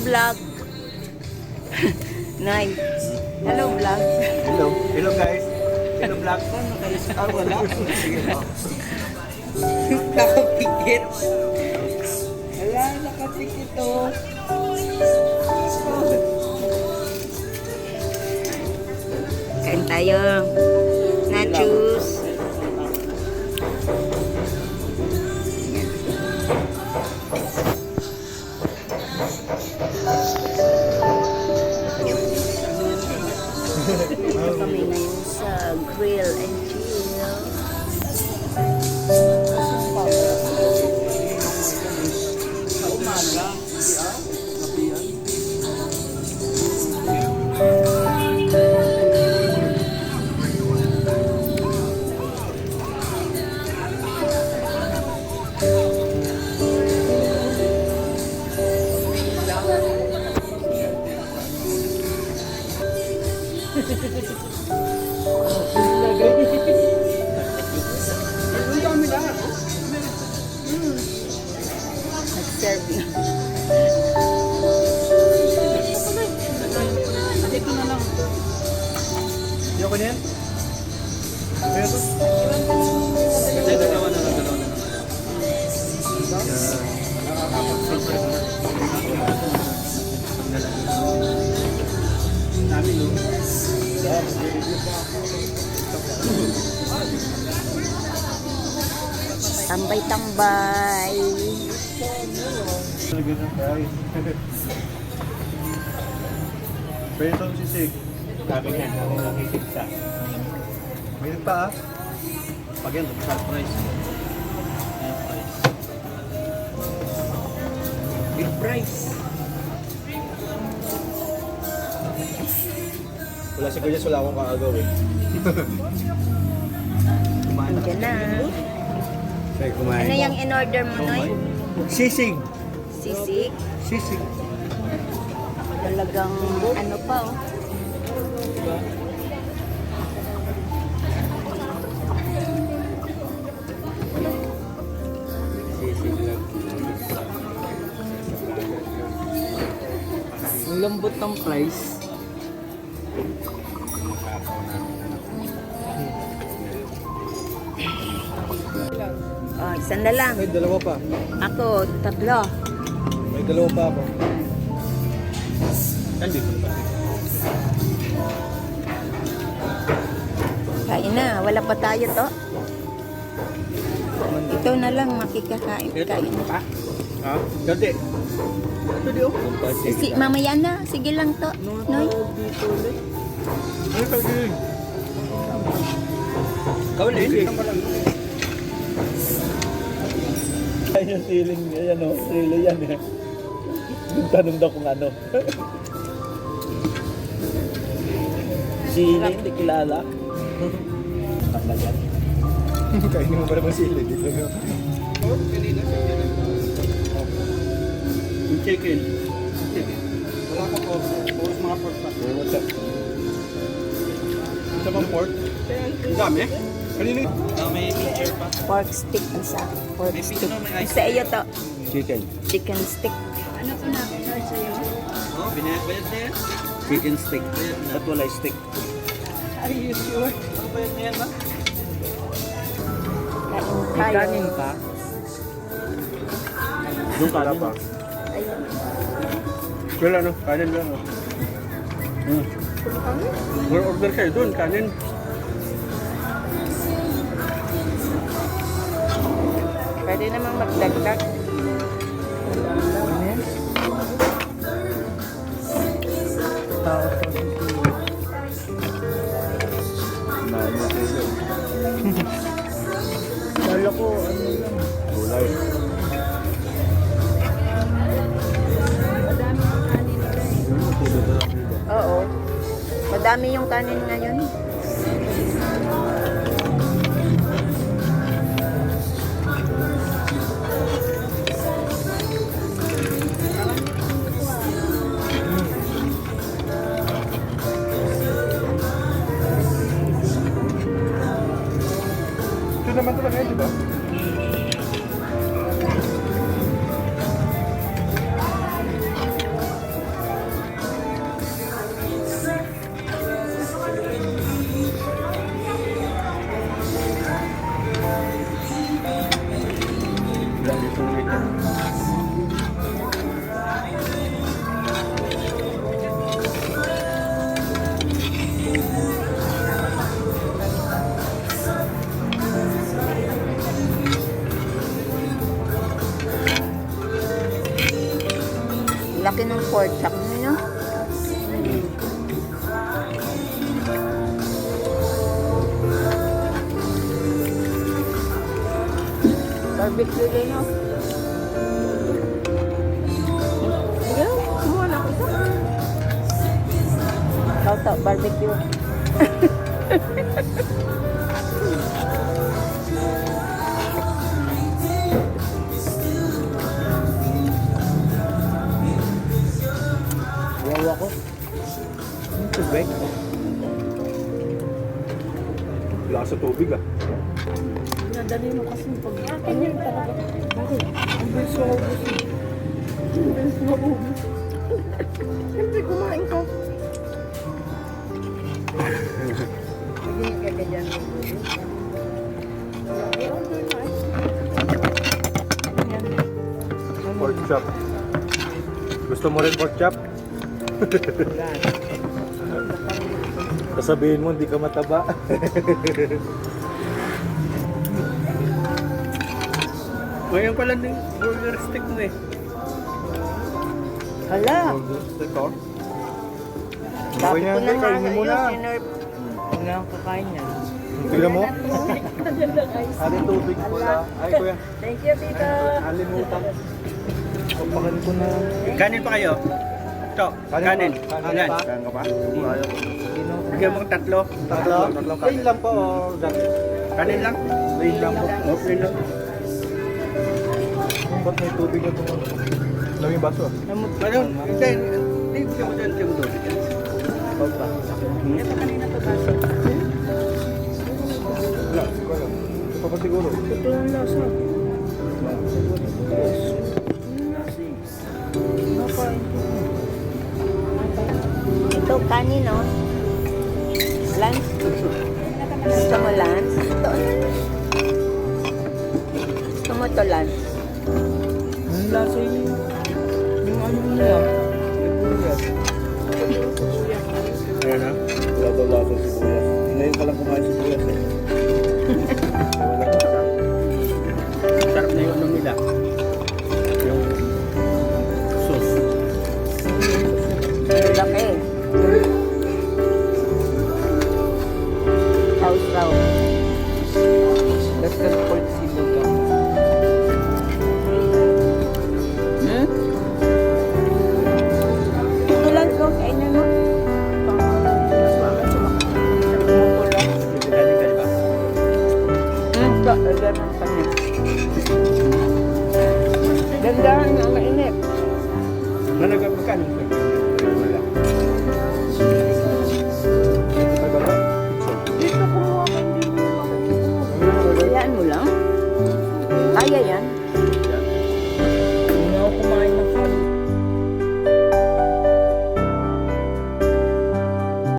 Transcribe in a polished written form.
vlog. Nay. Hello vlog. Hello. Hello guys. Hello vlog. Wala. Sige po. Nakapikit. Wala, nakapikit oh. Kain tayo. Nachos. Kami ngayon sa grill and chill. Sa umaga. Ang dami na. Nag-serve na. Dito na lang. Yung ko niyan? Pero? Kasi dalawa na lang. Dami no? Tambay-tambay. Pwede itong sisig. Sabi niya, nakikisig siya. May pa ah. Pag yan, surprise. Big price. Wala si Kuya, wala akong kaagaw eh. Kumain na. Yan na. Say, kumain. Ano yung in-order mo, Noy? Sisig. Sisig. Sisig. Talagang ano pa, oh. Sisig lang. Ang lambot ng price. Oh, isa na lang. May dalawa pa. Ako, tatlo. May dalawa pa ako. Nandito pa. Kain na. Wala pa tayo to. Ito na lang makikakain. Kain. Ha? Ha? Gante. Ito di oh. Mamaya na. Sige lang to. Noy. Ano ka yun? Kawali. Ay, yung ceiling niya yan o. Ceiling yan eh. Yung tanong daw kung ano. Ceiling, hindi kilala. Tama yan. Kainin mo ba naman ceiling dito? Oh, kanina siya yan. Yung chicken. Wala ka po. Puro mga pork pa. What's up? Isa bang pork? Ang dami? Kanina? May picture pa. Pork stick isa. Pork May stick. pino, may ice. Sa iyo to. Chicken. Chicken stick. Oh, binayad na yan? Chicken stick. At wala stick. Are you sure? Ano bayad na yan ba? Kain tayo. Kanin pa? Yung kanin pa. Ayun. Wala ano? Kanin lang. Order kayo doon, kanin. Pwede namang magdagdag. Kala ko, ano lang. Gulay. Oo. Madami yung kanin ngayon. naman talaga yun, di ba? din ng pork chop niyo. Barbecue din no. Sige, kumuha na ako isa. Tau barbecue. Wawa ko. Tubig. Lasa tubig ah. Nadali mo kasi pag... Akin yun talaga. Bakit? Ang bilis mo ubus. Ang bilis mo ubus. Siyempre kumain ka. Hindi ka ganyan mo ubus. I-order na eh. Ayan. Pork chop. Gusto mo rin pork chop? Sasabihin mo, hindi ka mataba. Ngayon pala din burger stick mo eh. Hala, Steak oh. sabi ko na nga kainin sa mo iyo, na. huwag na akong kakain yan. Tignan mo. Alin tubig ko na. Ay kuya. Thank you, tita. Alimutan. Pagpakain ko na. Kanin pa kayo? Ito, kanin. Ilan? Kanin ka pa? Ayaw. Bigyan mo tatlo. Tatlo? Plain lang po o dati? Kanin lang. Plain lang po. Oh, plain lang. Ba't may tubig na itong laming baso ah? Ano? Hindi. Hindi. Bigyan mo dyan. Bigyan mo doon. Wala, siguro lang. Ito pa siguro. Ito ang lasa. Ito, kanin, no? Lance? Gusto mo, Lance? Ito, gusto mo to, Lance? Ang lasa yun. Yung ano nila. Ayan ha? Wala daw lasa siguro.